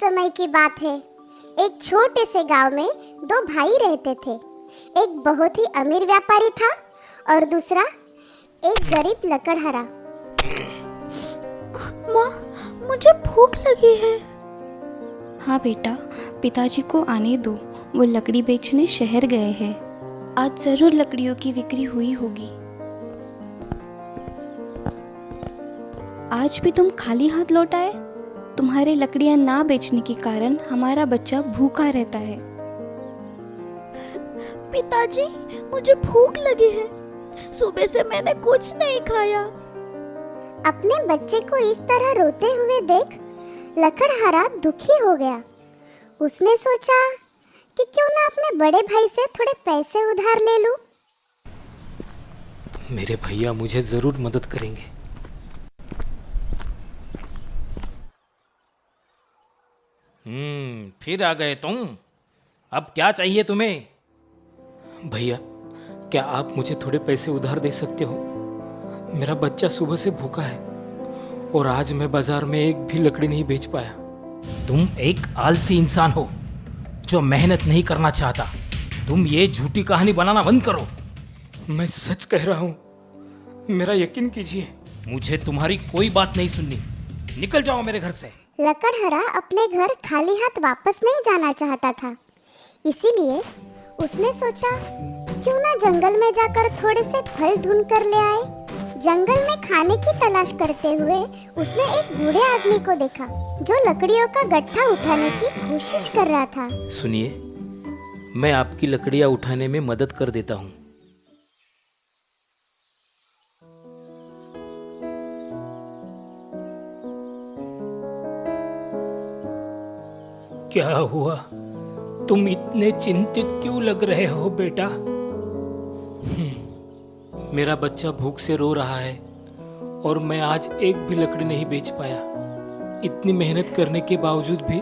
समय की बात है। एक छोटे से गांव में दो भाई रहते थे। एक बहुत ही अमीर व्यापारी था और दूसरा एक गरीब लकड़हारा। माँ, मुझे भूख लगी है। हाँ बेटा, पिताजी को आने दो, वो लकड़ी बेचने शहर गए हैं। आज जरूर लकड़ियों की बिक्री हुई होगी। आज भी तुम खाली हाथ लौट आए। तुम्हारे लकड़ियां ना बेचने के कारण हमारा बच्चा भूखा रहता है। पिताजी, मुझे भूख लगी है। सुबह से मैंने कुछ नहीं खाया। अपने बच्चे को इस तरह रोते हुए देख लकड़हारा दुखी हो गया। उसने सोचा कि क्यों ना अपने बड़े भाई से थोड़े पैसे उधार ले लूं। मेरे भैया मुझे जरूर मदद करेंगे। फिर आ गए तुम। अब क्या चाहिए तुम्हें? भैया, क्या आप मुझे थोड़े पैसे उधार दे सकते हो? मेरा बच्चा सुबह से भूखा है और आज मैं बाजार में एक भी लकड़ी नहीं बेच पाया। तुम एक आलसी इंसान हो जो मेहनत नहीं करना चाहता। तुम ये झूठी कहानी बनाना बंद करो। मैं सच कह रहा हूँ, मेरा यकीन कीजिए। मुझे तुम्हारी कोई बात नहीं सुननी। निकल जाओ मेरे घर से। लकड़हारा अपने घर खाली हाथ वापस नहीं जाना चाहता था। इसीलिए उसने सोचा क्यों ना जंगल में जाकर थोड़े से फल ढूंढ कर ले आए। जंगल में खाने की तलाश करते हुए उसने एक बूढ़े आदमी को देखा जो लकड़ियों का गट्ठा उठाने की कोशिश कर रहा था। सुनिए, मैं आपकी लकड़ियां उठाने में मदद कर देता हूँ। क्या हुआ? तुम इतने चिंतित क्यों लग रहे हो बेटा? मेरा बच्चा भूख से रो रहा है और मैं आज एक भी लकड़ी नहीं बेच पाया। इतनी मेहनत करने के बावजूद भी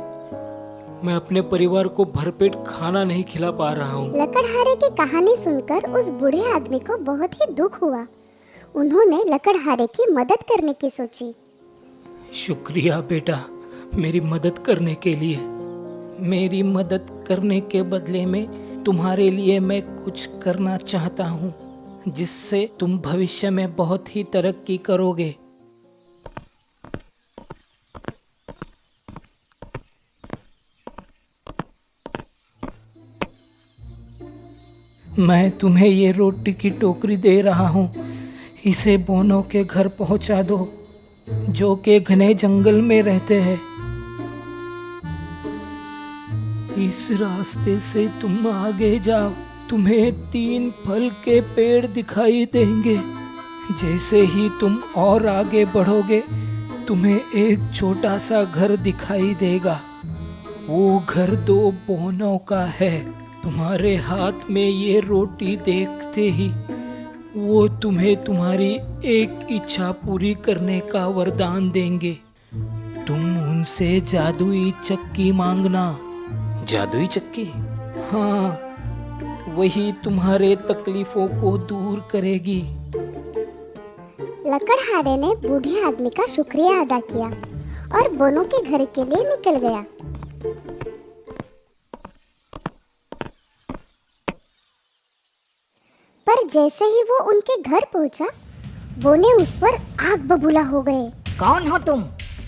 मैं अपने परिवार को भरपेट खाना नहीं खिला पा रहा हूँ। लकड़हारे की कहानी सुनकर उस बूढ़े आदमी को बहुत ही दुख हुआ। उन्होंने लकड़हारे की मदद करने की सोची। शुक्रिया बेटा, मेरी मदद करने के लिए। मेरी मदद करने के बदले में तुम्हारे लिए मैं कुछ करना चाहता हूँ जिससे तुम भविष्य में बहुत ही तरक्की करोगे। मैं तुम्हें ये रोटी की टोकरी दे रहा हूँ। इसे बोनो के घर पहुँचा दो, जो कि घने जंगल में रहते हैं। इस रास्ते से तुम आगे जाओ, तुम्हें 3 फल के पेड़ दिखाई देंगे। जैसे ही तुम और आगे बढ़ोगे, तुम्हें एक छोटा सा घर दिखाई देगा। वो घर 2 बोनों का है। तुम्हारे हाथ में ये रोटी देखते ही वो तुम्हें तुम्हारी एक इच्छा पूरी करने का वरदान देंगे। तुम उनसे जादुई चक्की मांगना। जादुई चक्की? हाँ, वही तुम्हारे तकलीफों को दूर करेगी। लकड़हारे ने बूढ़े आदमी का शुक्रिया अदा किया और बोनो के घर के लिए निकल गया। पर जैसे ही वो उनके घर पहुंचा, बोने उस पर आग बबूला हो गए। कौन हो तुम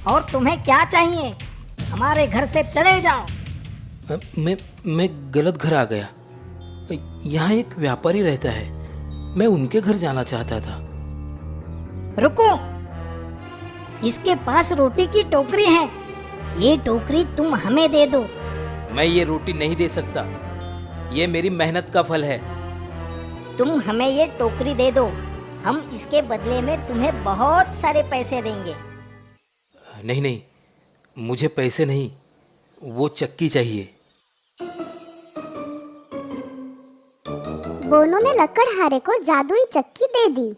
और तुम्हें क्या चाहिए? हमारे घर से चले जाओ। मैं गलत घर आ गया। यहाँ एक व्यापारी रहता है, मैं उनके घर जाना चाहता था। रुको, इसके पास रोटी की टोकरी है। ये टोकरी तुम हमें दे दो। मैं ये रोटी नहीं दे सकता, ये मेरी मेहनत का फल है। तुम हमें ये टोकरी दे दो, हम इसके बदले में तुम्हें बहुत सारे पैसे देंगे। नहीं नहीं, मुझे पैसे नहीं, वो चक्की चाहिए। बोनो ने लकड़हारे को जादुई चक्की दे दी।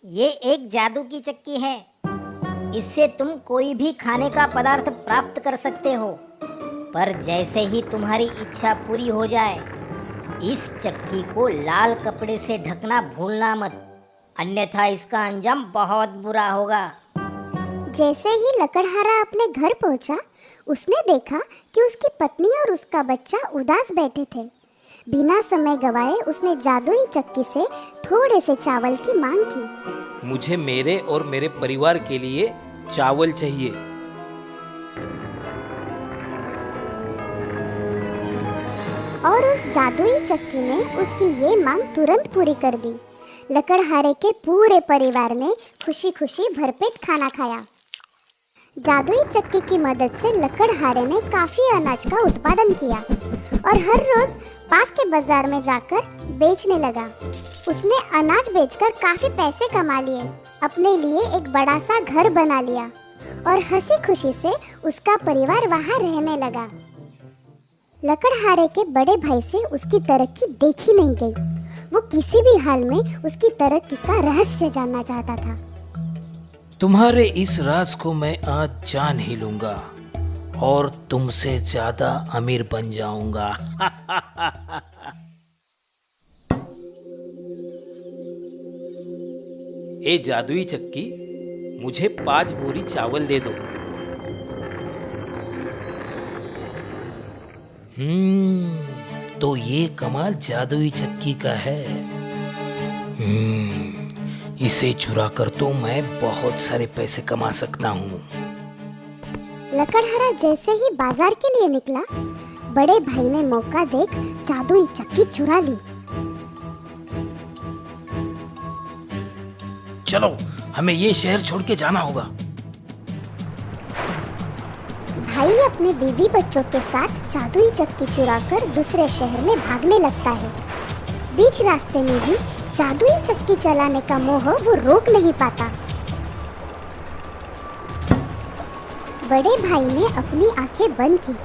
ये एक जादू की चक्की है। इससे तुम कोई भी खाने का पदार्थ प्राप्त कर सकते हो। पर जैसे ही तुम्हारी इच्छा पूरी हो जाए, इस चक्की को लाल कपड़े से ढकना भूलना मत, अन्यथा इसका अंजाम बहुत बुरा होगा। जैसे ही लकड़हारा अपने घर पहुंचा, उसने देखा कि उसकी पत्नी और उसका बच्चा उदास बैठे थे। बिना समय गवाए उसने जादुई चक्की से थोड़े से चावल की मांग की। मुझे मेरे और मेरे परिवार के लिए चावल चाहिए। और उस जादुई चक्की ने उसकी ये मांग तुरंत पूरी कर दी। लकड़हारे के पूरे परिवार ने खुशी खुशी भरपेट खाना खाया। जादुई चक्की की मदद से लकड़हारे ने काफी अनाज का उत्पादन किया और हर रोज पास के बाजार में जाकर बेचने लगा। उसने अनाज बेचकर काफी पैसे कमा लिए, अपने लिए एक बड़ा सा घर बना लिया और हंसी खुशी से उसका परिवार वहां रहने लगा। लकड़हारे के बड़े भाई से उसकी तरक्की देखी नहीं गई। वो किसी भी हाल में उसकी तरक्की का रहस्य जानना चाहता था। तुम्हारे इस राज को मैं आज जान ही लूंगा और तुमसे ज्यादा अमीर बन जाऊंगा। ए जादुई चक्की, मुझे 5 बोरी चावल दे दो। तो ये कमाल जादुई चक्की का है। इसे चुरा कर तो मैं बहुत सारे पैसे कमा सकता हूँ। लकड़हारा जैसे ही बाजार के लिए निकला, बड़े भाई ने मौका देख जादुई चक्की चुरा ली। चलो, हमें ये शहर छोड़ के जाना होगा। भाई अपने बीवी बच्चों के साथ जादुई चक्की चुराकर दूसरे शहर में भागने लगता है। बीच रास्ते में भी जादुई चक्की चलाने का मोह वो रोक नहीं पाता। बड़े भाई ने अपनी आंखें बंद की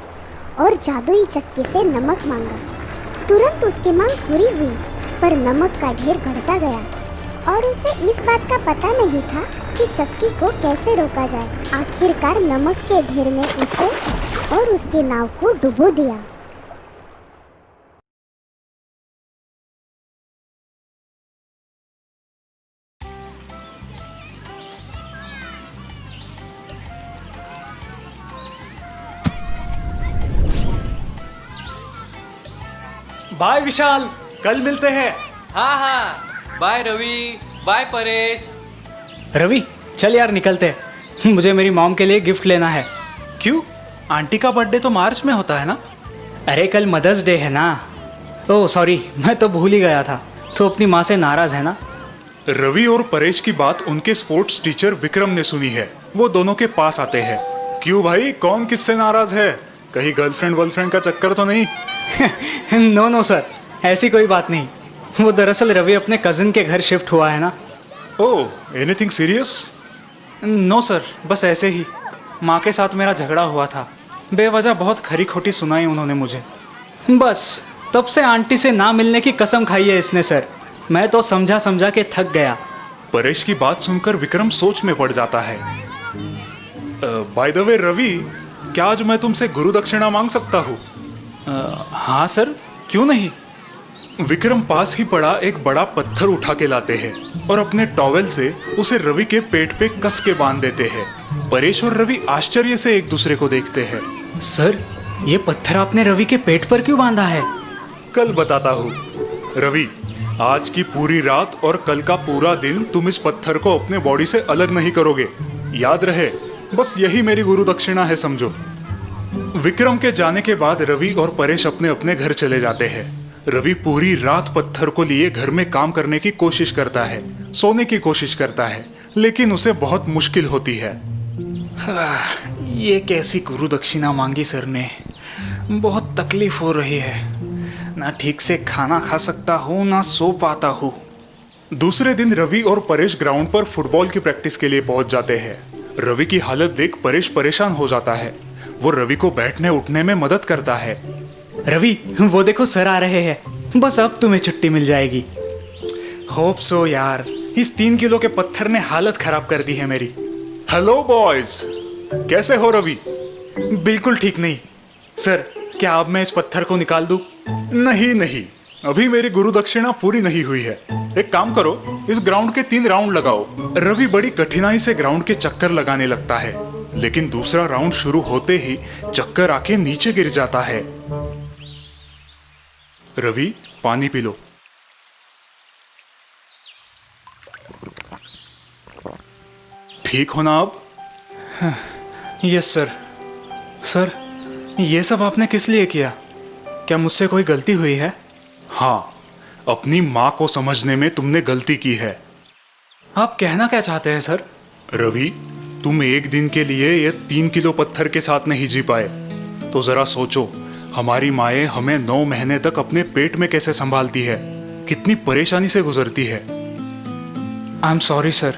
और जादुई चक्की से नमक मांगा। तुरंत उसकी मांग पूरी हुई, पर नमक का ढेर बढ़ता गया और उसे इस बात का पता नहीं था कि चक्की को कैसे रोका जाए। आखिरकार नमक के ढेर ने उसे और उसके नाव को डुबो दिया। बाय विशाल, कल मिलते हैं। हाँ, बाय रवि, बाय परेश। रवि चल यार निकलते हैं, मुझे मेरी मॉम के लिए गिफ्ट लेना है। क्यों? आंटी का बर्थडे तो मार्च में होता है ना? अरे कल मदर्स डे है ना। ओह सॉरी, मैं तो भूल ही गया था। तो अपनी माँ से नाराज है ना? रवि और परेश की बात उनके स्पोर्ट्स टीचर विक्रम ने सुनी है। वो दोनों के पास आते हैं। क्यों भाई, कौन किससे नाराज है? कहीं गर्लफ्रेंड वर्लफ्रेंड का चक्कर तो नहीं? नो सर, ऐसी कोई बात नहीं। वो दरअसल रवि अपने कजिन के घर शिफ्ट हुआ है ना। ओह, एनीथिंग सीरियस? नो सर, बस ऐसे ही। माँ के साथ मेरा झगड़ा हुआ था। बेवजह बहुत खरी खोटी सुनाई उन्होंने मुझे। बस तब से आंटी से ना मिलने की कसम खाई है इसने सर। मैं तो समझा समझा के थक गया। परेश की बात सुनकर विक्रम सोच में पड़ जाता है। बाय द वे रवि, क्या आज मैं तुमसे गुरु दक्षिणा मांग सकता हूँ? हाँ सर, क्यों नहीं? विक्रम पास ही पड़ा एक बड़ा पत्थर उठा के लाते हैं और अपने टॉवेल से उसे रवि के पेट पे कस के बांध देते हैं। परेश और रवि आश्चर्य से एक दूसरे को देखते हैं। सर, ये पत्थर आपने रवि के पेट पर क्यों बांधा है? कल बताता हूँ। रवि, आज की पूरी रात और कल का पूरा दिन तुम इस पत्थर को अपने बॉडी से अलग नहीं करोगे। याद रहे, बस यही मेरी गुरु दक्षिणा है, समझो। विक्रम के जाने के बाद रवि और परेश अपने अपने घर चले जाते हैं। रवि पूरी रात पत्थर को लिए घर में काम करने की कोशिश करता है, सोने की कोशिश करता है, लेकिन उसे बहुत मुश्किल होती है। ये कैसी गुरु दक्षिणा मांगी सर ने। बहुत तकलीफ हो रही है। ना ठीक से खाना खा सकता हूँ, ना सो पाता हूँ। दूसरे दिन रवि और परेश ग्राउंड पर फुटबॉल की प्रैक्टिस के लिए पहुंच जाते हैं। रवि की हालत देख परेश परेशान हो जाता है। वो रवि को बैठने उठने में मदद करता है। रवि, वो देखो सर आ रहे हैं। बस अब तुम्हें छुट्टी मिल जाएगी। होप सो यार। इस 3 किलो के पत्थर ने हालत खराब कर दी है मेरी। हेलो बॉयज, कैसे हो रवि? बिल्कुल ठीक नहीं सर। क्या अब मैं इस पत्थर को निकाल दूं? नहीं, अभी मेरी गुरु दक्षिणा पूरी नहीं हुई है। एक काम करो, इस ग्राउंड के 3 राउंड लगाओ। रवि बड़ी कठिनाई से ग्राउंड के चक्कर लगाने लगता है। लेकिन दूसरा राउंड शुरू होते ही चक्कर आके नीचे गिर जाता है। रवि, पानी पी लो। ठीक हो ना अब? Yes sir. सर, ये सब आपने किस लिए किया? क्या मुझसे कोई गलती हुई है? हाँ, अपनी माँ को समझने में तुमने गलती की है। आप कहना क्या चाहते हैं सर? रवि, तुम एक दिन के लिए ये 3 किलो पत्थर के साथ नहीं जी पाए, तो जरा सोचो, हमारी माएँ हमें 9 महीने तक अपने पेट में कैसे संभालती है, कितनी परेशानी से गुजरती है। I am sorry sir.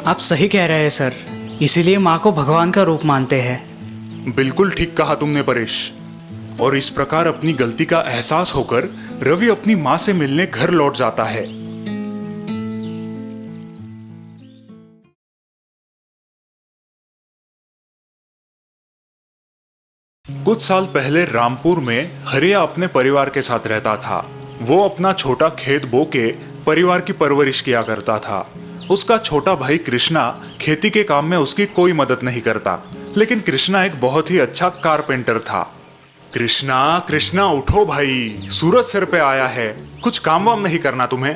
आप सही कह रहे हैं सर, इसीलिए माँ को भगवान का रूप मानते हैं। बिल्कुल ठीक कहा तुमने परेश। और इस प्रकार अपनी गलती का एहसास होकर रवि अपनी माँ से मिलने घर लौट जाता है। कुछ साल पहले रामपुर में हरिया अपने परिवार के साथ रहता था। वो अपना छोटा खेत बो के परिवार की परवरिश किया करता था। उसका छोटा भाई कृष्णा खेती के काम में उसकी कोई मदद नहीं करता, लेकिन कृष्णा एक बहुत ही अच्छा कारपेंटर था। कृष्णा, कृष्णा उठो भाई, सूरज सर पे आया है, कुछ काम वाम नहीं करना तुम्हें?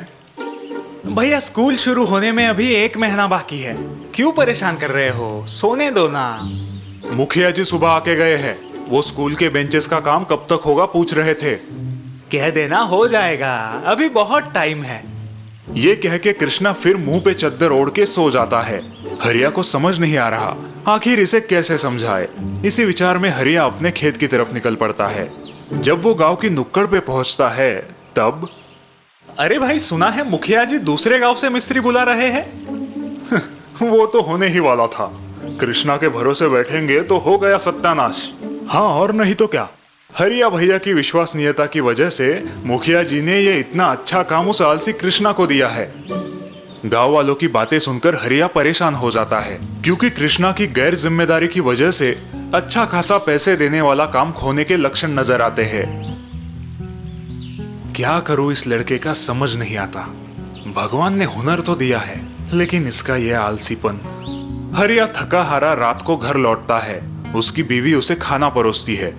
भैया, स्कूल शुरू होने में अभी 1 महीना बाकी है, क्यों परेशान कर रहे हो? सोने दो ना। मुखिया जी सुबह आके गए हैं, वो स्कूल के बेंचेस का काम कब तक होगा पूछ रहे थे। कह देना हो जाएगा, अभी बहुत टाइम है। ये कह के कृष्णा फिर मुंह पे चद्दर ओढ़ के सो जाता है। हरिया को समझ नहीं आ रहा आखिर इसे कैसे समझाए। इसी विचार में हरिया अपने खेत की तरफ निकल पड़ता है। जब वो गांव की नुक्कड़ पे पहुंचता है तब, अरे भाई, सुना है मुखिया जी दूसरे गांव से मिस्त्री बुला रहे हैं? वो तो होने ही वाला था। कृष्णा के भरोसे बैठेंगे तो हो गया सत्यानाश। हाँ, और नहीं तो क्या। हरिया भैया की विश्वसनीयता की वजह से मुखिया जी ने ये इतना अच्छा काम उस आलसी कृष्णा को दिया है। गांव वालों की बातें सुनकर हरिया परेशान हो जाता है, क्योंकि कृष्णा की गैर जिम्मेदारी की वजह से अच्छा खासा पैसे देने वाला काम खोने के लक्षण नजर आते हैं। क्या करूं इस लड़के का समझ नहीं आता। भगवान ने हुनर तो दिया है, लेकिन इसका यह आलसीपन। हरिया थका हारा रात को घर लौटता है। उसकी बीवी उसे खाना परोसती है।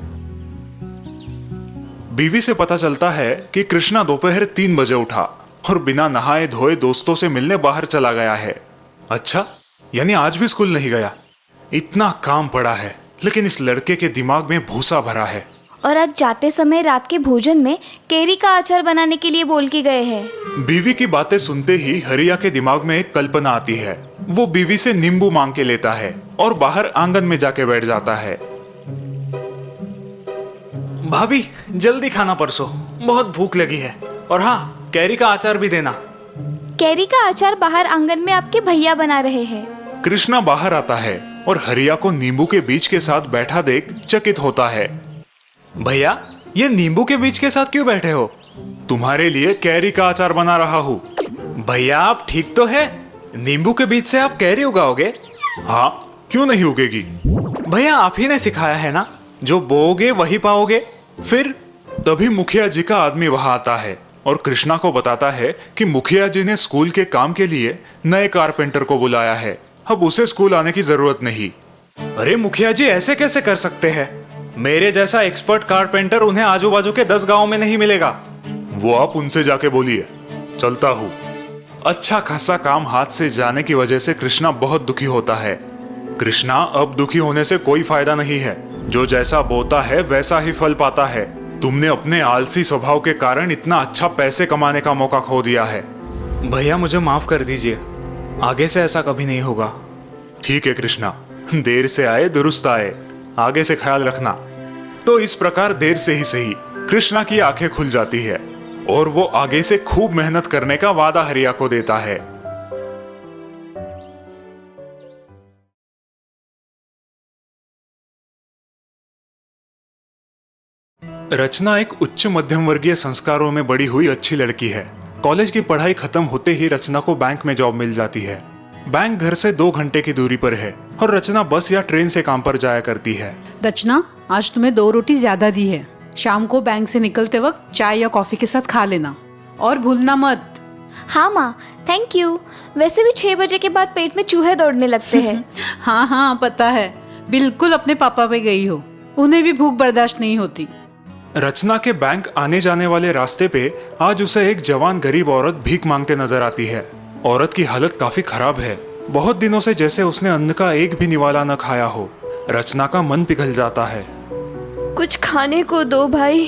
बीवी से पता चलता है कि कृष्णा दोपहर 3 बजे उठा और बिना नहाए धोए दोस्तों से मिलने बाहर चला गया है। अच्छा, यानी आज भी स्कूल नहीं गया। इतना काम पड़ा है, लेकिन इस लड़के के दिमाग में भूसा भरा है। और आज जाते समय रात के भोजन में केरी का अचार बनाने के लिए बोल के गए हैं। बीवी की बातें सुनते ही हरिया के दिमाग में एक कल्पना आती है। वो बीवी से नींबू मांग के लेता है और बाहर आंगन में जाके बैठ जाता है। भाभी, जल्दी खाना परसो, बहुत भूख लगी है। और हाँ, कैरी का अचार भी देना। केरी का अचार बाहर आंगन में आपके भैया बना रहे हैं। कृष्णा बाहर आता है और हरिया को नींबू के बीज के साथ बैठा देख चकित होता है। भैया, ये नींबू के बीज के साथ क्यों बैठे हो? तुम्हारे लिए कैरी का अचार बना रहा हूँ। भैया, आप ठीक तो है? नींबू के बीज से आप कैरी उगाओगे? हाँ, क्यों नहीं उगेगी? भैया, आप ही ने सिखाया है ना, जो बोओगे वही पाओगे। फिर तभी मुखिया जी का आदमी वहां आता है और कृष्णा को बताता है कि मुखिया जी ने स्कूल के काम के लिए नए कारपेंटर को बुलाया है, अब उसे स्कूल आने की जरूरत नहीं। अरे मुखिया जी, ऐसे कैसे कर सकते हैं? मेरे जैसा एक्सपर्ट कारपेंटर उन्हें आजू बाजू के 10 गांवों में नहीं मिलेगा। वो आप उनसे जाके बोलिए, चलता हूँ। अच्छा खासा काम हाथ से जाने की वजह से कृष्णा बहुत दुखी होता है। कृष्णा, अब दुखी होने से कोई फायदा नहीं है। जो जैसा बोता है वैसा ही फल पाता है। तुमने अपने आलसी स्वभाव के कारण इतना अच्छा पैसे कमाने का मौका खो दिया है। भैया, मुझे माफ कर दीजिए, आगे से ऐसा कभी नहीं होगा। ठीक है कृष्णा, देर से आए दुरुस्त आए, आगे से ख्याल रखना। तो इस प्रकार देर से ही सही कृष्णा की आंखें खुल जाती है और वो आगे से खूब मेहनत करने का वादा हरिया को देता है। रचना एक उच्च मध्यम वर्गीय संस्कारों में बड़ी हुई अच्छी लड़की है। कॉलेज की पढ़ाई खत्म होते ही रचना को बैंक में जॉब मिल जाती है। बैंक घर से 2 घंटे की दूरी पर है और रचना बस या ट्रेन से काम पर जाया करती है। रचना, आज तुम्हें 2 रोटी ज्यादा दी है। शाम को बैंक से निकलते वक्त चाय या कॉफी के साथ खा लेना और भूलना मत। हाँ माँ, थैंक यू। वैसे भी 6 बजे के बाद पेट में चूहे दौड़ने लगते हैं। हाँ हाँ पता है, बिल्कुल अपने पापा पे गई हो, उन्हें भी भूख बर्दाश्त नहीं होती। रचना के बैंक आने जाने वाले रास्ते पे आज उसे एक जवान गरीब औरत भीख मांगते नजर आती है। औरत की हालत काफी खराब है, बहुत दिनों से जैसे उसने अन्न का एक भी निवाला न खाया हो। रचना का मन पिघल जाता है। कुछ खाने को दो भाई,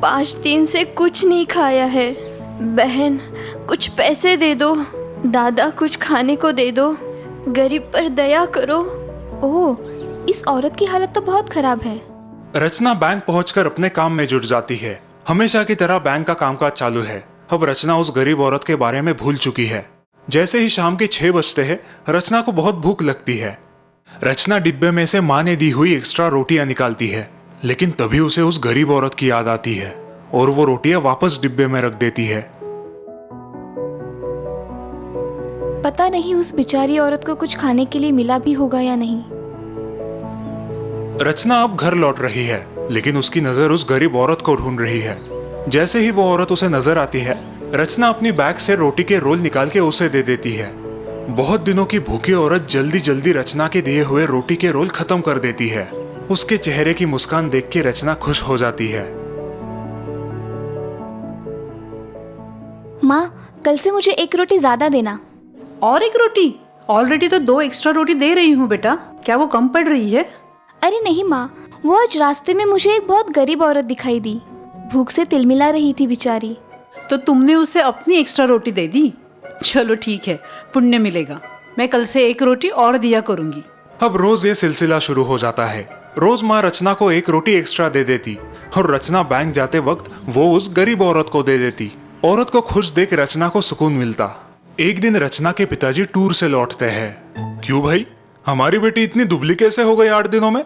5 दिन से कुछ नहीं खाया है। बहन कुछ पैसे दे दो, दादा कुछ खाने को दे दो, गरीब पर दया करो। ओह, इस औरत की हालत तो बहुत खराब है। रचना बैंक पहुंचकर अपने काम में जुट जाती है। हमेशा की तरह बैंक का कामकाज चालू है। अब रचना उस गरीब औरत के बारे में भूल चुकी है। जैसे ही शाम के 6 बजते हैं, रचना को बहुत भूख लगती है। रचना डिब्बे में से माँ ने दी हुई एक्स्ट्रा रोटियां निकालती है, लेकिन तभी उसे उस गरीब औरत की याद आती है और वो रोटियां वापस डिब्बे में रख देती है। पता नहीं उस बेचारी औरत को कुछ खाने के लिए मिला भी होगा या नहीं। रचना अब घर लौट रही है, लेकिन उसकी नजर उस गरीब औरत को ढूंढ रही है। जैसे ही वो औरत उसे नजर आती है, रचना अपनी बैग से रोटी के रोल निकाल के उसे दे देती है। बहुत दिनों की भूखी औरत जल्दी जल्दी रचना के दिए हुए रोटी के रोल खत्म कर देती है। उसके चेहरे की मुस्कान देख के रचना खुश हो जाती है। माँ, कल से मुझे 1 रोटी ज्यादा देना। और 1 रोटी? ऑलरेडी तो 2 एक्स्ट्रा रोटी दे रही हूँ बेटा, क्या वो कम पड़ रही है? अरे नहीं माँ, वो आज रास्ते में मुझे एक बहुत गरीब औरत दिखाई दी। भूख से तिलमिला रही थी बेचारी। तो तुमने उसे अपनी एक्स्ट्रा रोटी दे दी? चलो ठीक है, पुण्य मिलेगा। मैं कल से 1 रोटी और दिया करूंगी। अब रोज ये सिलसिला शुरू हो जाता है। रोज माँ रचना को 1 रोटी एक्स्ट्रा दे देती और रचना बैंक जाते वक्त वो उस गरीब औरत को दे देती। औरत को खुश देख रचना को सुकून मिलता। एक दिन रचना के पिताजी टूर से लौटते हैं। क्यों भाई, हमारी बेटी इतनी दुबली कैसे हो गई 8 दिनों में?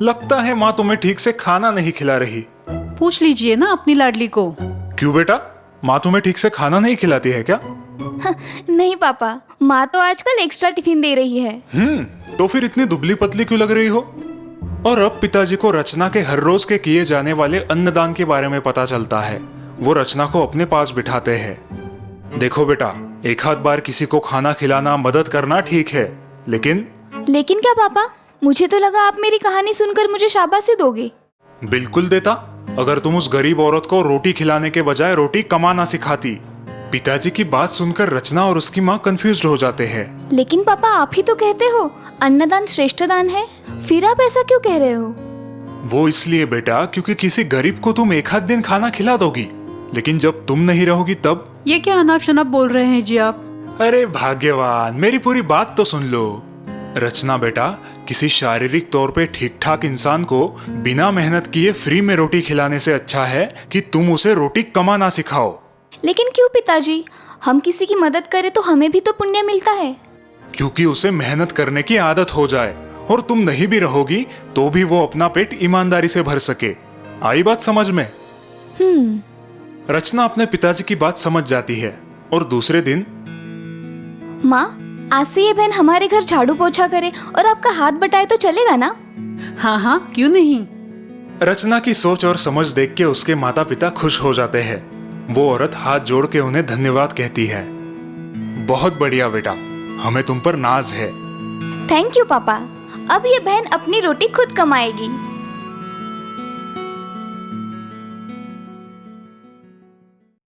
लगता है माँ तुम्हें ठीक से खाना नहीं खिला रही। पूछ लीजिए ना अपनी लाडली को। क्यों बेटा, माँ तुम्हें ठीक से खाना नहीं खिलाती है क्या? नहीं पापा, माँ तो आजकल एक्स्ट्रा टिफिन दे रही है। तो फिर इतनी दुबली पतली क्यों लग रही हो? और अब पिताजी को रचना के हर रोज के किए जाने वाले अन्नदान के बारे में पता चलता है। वो रचना को अपने पास बिठाते हैं। देखो बेटा, एक आध बार किसी को खाना खिलाना, मदद करना ठीक है, लेकिन क्या पापा? मुझे तो लगा आप मेरी कहानी सुनकर मुझे शाबाशी दोगे। बिल्कुल देता, अगर तुम उस गरीब औरत को रोटी खिलाने के बजाय रोटी कमाना सिखाती। पिताजी की बात सुनकर रचना और उसकी माँ कंफ्यूज्ड हो जाते हैं। लेकिन पापा, आप ही तो कहते हो अन्नदान श्रेष्ठ दान है, फिर आप ऐसा क्यों कह रहे हो? वो इसलिए बेटा, क्योंकि किसी गरीब को तुम 1 आध दिन खाना खिला दोगी, लेकिन जब तुम नहीं रहोगी तब। ये क्या अनाप शनाप बोल रहे हैं जी आप? अरे भाग्यवान, मेरी पूरी बात तो सुन लो। रचना बेटा, किसी शारीरिक तौर पे ठीक ठाक इंसान को बिना मेहनत किए फ्री में रोटी खिलाने से अच्छा है कि तुम उसे रोटी कमाना सिखाओ। लेकिन क्यों पिताजी? हम किसी की मदद करें तो हमें भी तो पुण्य मिलता है। क्योंकि उसे मेहनत करने की आदत हो जाए और तुम नहीं भी रहोगी तो भी वो अपना पेट ईमानदारी से भर सके। आई बात समझ में? रचना अपने पिताजी की बात समझ जाती है और दूसरे दिन। माँ, आज से ये बहन हमारे घर झाड़ू पोछा करे और आपका हाथ बटाए तो चलेगा ना? हाँ हाँ, क्यों नहीं। रचना की सोच और समझ देख के उसके माता पिता खुश हो जाते हैं। वो औरत हाथ जोड़ के उन्हें धन्यवाद कहती है। बहुत बढ़िया बेटा, हमें तुम पर नाज है। थैंक यू पापा। अब ये बहन अपनी रोटी खुद कमाएगी।